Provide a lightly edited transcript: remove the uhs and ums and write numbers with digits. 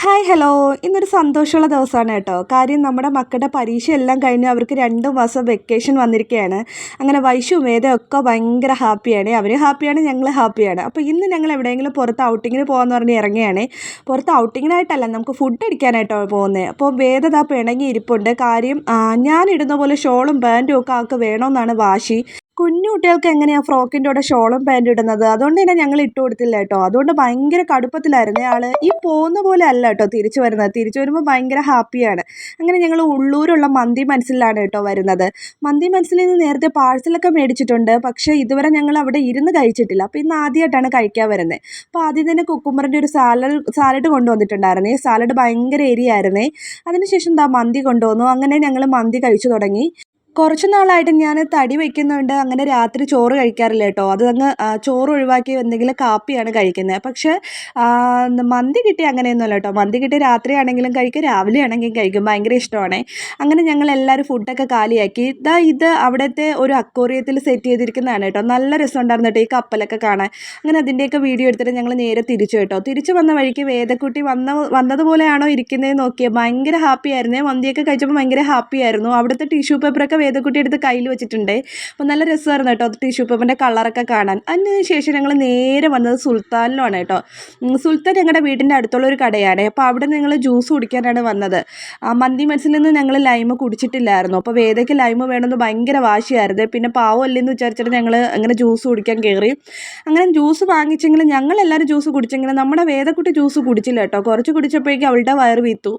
Hi hello ഇന്നൊരു സന്തോഷമുള്ള ദിവസമാണ് കേട്ടോ. കാര്യം നമ്മുടെ മക്കളുടെ പരീക്ഷയെല്ലാം കഴിഞ്ഞ് അവർക്ക് 2 മാസം വെക്കേഷൻ വന്നിരിക്കുകയാണ്. അങ്ങനെ വൈഷുവും വേദയും ഒക്കെ ഭയങ്കര ഹാപ്പിയാണ്. അവർ ഹാപ്പിയാണ്, ഞങ്ങൾ ഹാപ്പിയാണ്. അപ്പോൾ ഇന്ന് ഞങ്ങൾ എവിടെയെങ്കിലും പുറത്ത് ഔട്ടിങ്ങിന് പോകാമെന്ന് പറഞ്ഞ് ഇറങ്ങിയാണ്. പുറത്ത് ഔട്ടിങ്ങിനായിട്ടല്ല, നമുക്ക് ഫുഡ് അടിക്കാനായിട്ടാണ് പോകുന്നത്. അപ്പോൾ വേദ ദാ പിണങ്ങി ഇരിപ്പുണ്ട്. കാര്യം ഞാൻ ഇടുന്ന പോലെ ഷോളും പാൻറ്റും ഒക്കെ ആൾക്ക് വേണമെന്നാണ് വാശി. കുഞ്ഞു കുട്ടികൾക്ക് എങ്ങനെയാണ് ഫ്രോക്കിൻ്റെ കൂടെ ഷോളും പാൻറ്റും ഇടുന്നത്? അതുകൊണ്ട് തന്നെ ഞങ്ങൾ ഇട്ട് കൊടുത്തില്ല കേട്ടോ. അതുകൊണ്ട് ഭയങ്കര കടുപ്പത്തിലായിരുന്നേ ആൾ. ഈ പോകുന്ന പോലെ അല്ല കേട്ടോ തിരിച്ചു വരുന്നത്. തിരിച്ചു വരുമ്പോൾ ഭയങ്കര ഹാപ്പിയാണ്. അങ്ങനെ ഞങ്ങൾ ഉള്ളൂരുള്ള മന്തി മനസ്സിലാണ് കേട്ടോ വരുന്നത്. മന്തി മനസ്സിൽ നിന്ന് നേരത്തെ പാഴ്സലൊക്കെ മേടിച്ചിട്ടുണ്ട്. പക്ഷേ ഇതുവരെ ഞങ്ങൾ അവിടെ ഇരുന്ന് കഴിച്ചിട്ടില്ല. അപ്പോൾ ഇന്ന് ആദ്യമായിട്ടാണ് കഴിക്കാൻ വരുന്നത്. അപ്പോൾ ആദ്യം തന്നെ കുക്കുമ്പറിൻ്റെ ഒരു സാലഡ് കൊണ്ടുവന്നിട്ടുണ്ടായിരുന്നേ. സാലഡ് ഭയങ്കര എരിയായിരുന്നേ. അതിനുശേഷം മന്തി കൊണ്ടുവന്നു. അങ്ങനെ ഞങ്ങൾ മന്തി കഴിച്ചു തുടങ്ങി. കുറച്ച് നാളായിട്ട് ഞാൻ തടി വയ്ക്കുന്നുണ്ട്. അങ്ങനെ രാത്രി ചോറ് കഴിക്കാറില്ല കേട്ടോ. അതങ്ങ് ചോറ് ഒഴിവാക്കി എന്തെങ്കിലും കാപ്പിയാണ് കഴിക്കുന്നത്. പക്ഷേ മന്തി കിട്ടിയ അങ്ങനെയൊന്നുമല്ല കേട്ടോ. മന്തി കിട്ടിയ രാത്രിയാണെങ്കിലും കഴിക്കും, രാവിലെ ആണെങ്കിലും കഴിക്കും. ഭയങ്കര ഇഷ്ടമാണ്. അങ്ങനെ ഞങ്ങളെല്ലാവരും ഫുഡൊക്കെ കാലിയാക്കി. ഇത് അവിടുത്തെ ഒരു അക്വേറിയത്തിൽ സെറ്റ് ചെയ്തിരിക്കുന്നതാണ് കേട്ടോ. നല്ല രസമുണ്ടായിരുന്നു കേട്ടോ ഈ കപ്പലൊക്കെ കാണാൻ. അങ്ങനെ അതിൻ്റെയൊക്കെ വീഡിയോ എടുത്തിട്ട് ഞങ്ങൾ നേരെ തിരിച്ചു കേട്ടോ. തിരിച്ചു വന്ന വഴിക്ക് വേദക്കുട്ടി വന്നതുപോലെയാണോ ഇരിക്കുന്നതെന്ന് നോക്കിയാൽ ഭയങ്കര ഹാപ്പി ആയിരുന്നേ. മന്തിയൊക്കെ കഴിച്ചപ്പോൾ ഭയങ്കര ഹാപ്പി ആയിരുന്നു. അവിടുത്തെ ടിഷ്യൂ പേപ്പറൊക്കെ വേദക്കുട്ടി എടുത്ത് കയ്യിൽ വെച്ചിട്ടുണ്ട്. അപ്പോൾ നല്ല രസമായിരുന്നു കേട്ടോ ടിഷ്യൂ പേപ്പറിൻ്റെ കളറൊക്കെ കാണാൻ. അതിന് ശേഷം ഞങ്ങൾ നേരെ വന്നത് സുൽത്താനിലാണ് കേട്ടോ. സുൽത്താൻ ഞങ്ങളുടെ വീടിൻ്റെ അടുത്തുള്ള ഒരു കടയാണ്. അപ്പോൾ അവിടെ ഞങ്ങൾ ജ്യൂസ് കുടിക്കാനാണ് വന്നത്. മന്തി മനസ്സിൽ നിന്ന് ഞങ്ങൾ ലൈമ് കുടിച്ചിട്ടില്ലായിരുന്നു. അപ്പോൾ വേദയ്ക്ക് ലൈമ് വേണമെന്ന് ഭയങ്കര വാശിയായിരുന്നു. പിന്നെ പാവമല്ലെന്ന് വിചാരിച്ചിട്ട് ഞങ്ങൾ അങ്ങനെ ജ്യൂസ് കുടിക്കാൻ കയറി. അങ്ങനെ ജ്യൂസ് വാങ്ങിച്ചെങ്കിലും ഞങ്ങളെല്ലാവരും ജ്യൂസ് കുടിച്ചെങ്കിലും നമ്മുടെ വേദക്കുട്ടി ജ്യൂസ് കുടിച്ചില്ല കേട്ടോ. കുറച്ച് കുടിച്ചപ്പോഴേക്കും അവളുടെ വയറ് വീർത്തു.